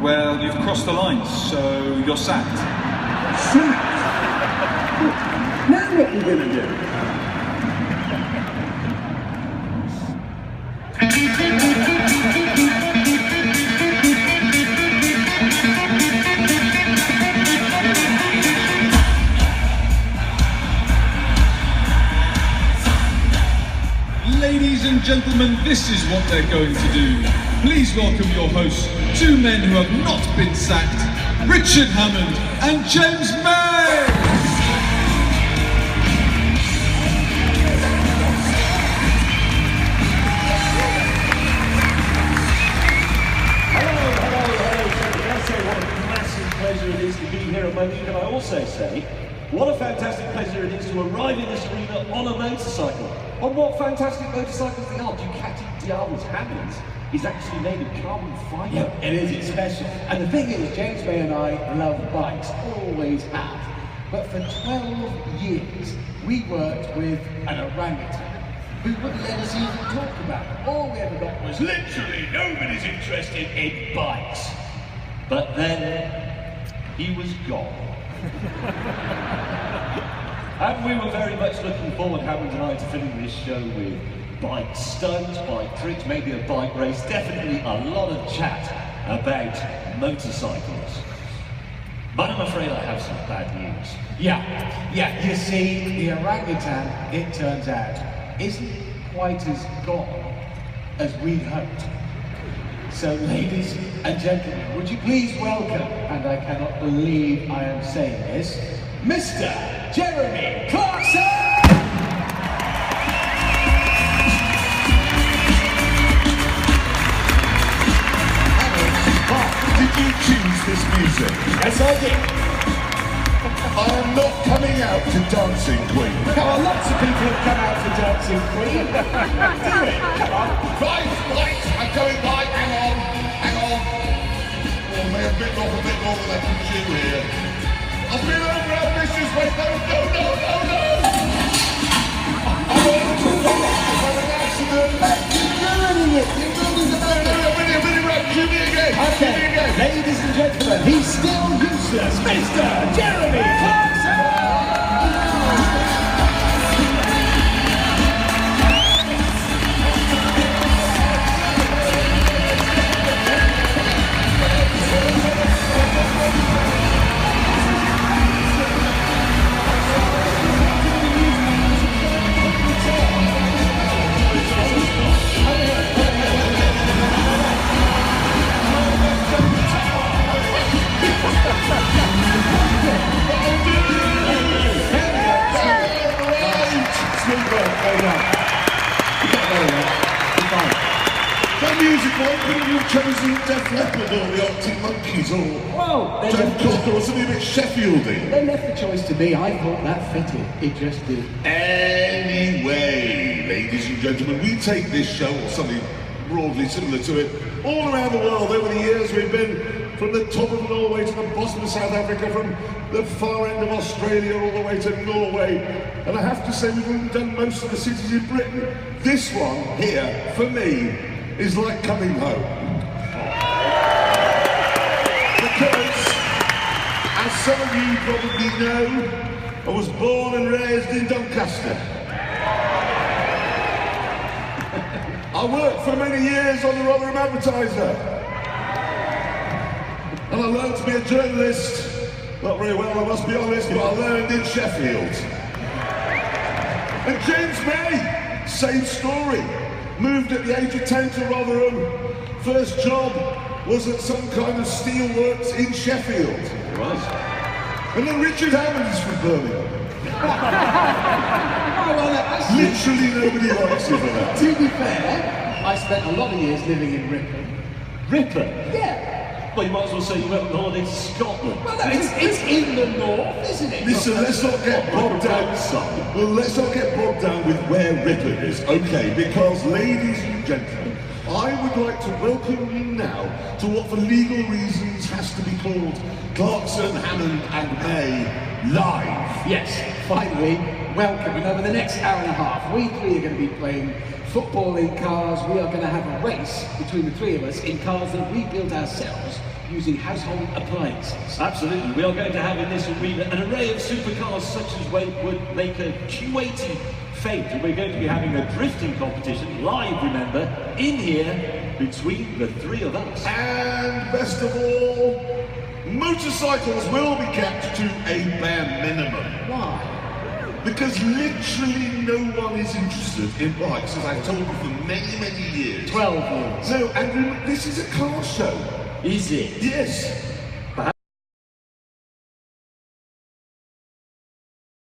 Well, you've crossed the lines, so you're sacked. Sacked? Now what are you going to do? Ladies and gentlemen, this is what they're going to do. Please welcome your hosts, two men who have not been sacked, Richard Hammond and James May! Hello. Can I say what a massive pleasure it is to be here at Moby? Can I also say, what a fantastic pleasure it is to arrive in this arena on a motorcycle. On what fantastic motorcycles they are. Ducati Diablos Hammonds is actually made of carbon fibre. Yeah, it is, it's special. And the thing is, James May and I love bikes, always have. But for 12 years, we worked with an orangutan who wouldn't let us even talk about it. All we ever got was literally nobody's interested in bikes. But then, he was gone. And we were very much looking forward, Hammond and I, to filling this show with bike stunts, bike tricks, maybe a bike race, definitely a lot of chat about motorcycles. But I'm afraid I have some bad news. Yeah, you see, the orangutan, it turns out, isn't quite as gone as we'd hoped. So, ladies and gentlemen, would you please welcome, and I cannot believe I am saying this, Mr. Jeremy Clarkson! Did you choose this music? Yes, I did. I am not coming out to Dancing Queen. Come on, lots of people have come out to Dancing Queen. Do it, come on. Right, I'm going by, hang on. Oh, may have bitten off a bit more than I can chew here. I've been over our missus, wait, no. I'm an accident. You're running it. Really, right, cue me again. Okay, ladies and gentlemen, he's still useless, Mr. Jeremy Clarkson! That music, why couldn't you have chosen Def Leppard or the Arctic Monkeys or Joe Cocker or something a bit Sheffieldy? They left the choice to me. I thought that fitted. It just did. Anyway, ladies and gentlemen, we take this show, or something broadly similar to it, all around the world. Over the years we've been from the top of Norway to the bottom of South Africa, from the far end of Australia all the way to Norway. And I have to say we've even done most of the cities in Britain. This one here, for me, is like coming home. Because, as some of you probably know, I was born and raised in Doncaster. I worked for many years on the Rotherham Advertiser. And I learned to be a journalist, not very well, I must be honest, but I learned in Sheffield. And James May, same story. Moved at the age of 10 to Rotherham. First job was at some kind of steelworks in Sheffield. It was. And then Richard Hammond is from Birmingham. Literally nobody likes you for that. To be fair, I spent a lot of years living in Ripon. Ripon? Yeah. Well, you might as well say you went on holiday to Scotland. Well, no, it's in the north, isn't it? Listen, let's not get bogged down. Well, let's not get bogged down with where Ripon is, okay? Because, ladies and gentlemen, I would like to welcome you now to what for legal reasons has to be called Clarkson, Hammond and May Live. Yes, finally, welcome. And over the next hour and a half, we three are going to be playing Football League cars, we are going to have a race between the three of us in cars that we built ourselves using household appliances. Absolutely. We are going to have in this arena an array of supercars such as would make a Q80 famed. And we're going to be having a drifting competition, live, remember, in here between the three of us. And best of all, motorcycles will be kept to a bare minimum. Why? Because literally no one is interested in bikes, as I've told you for many, many years. 12 years. No, and this is a car show. Is it? Yes.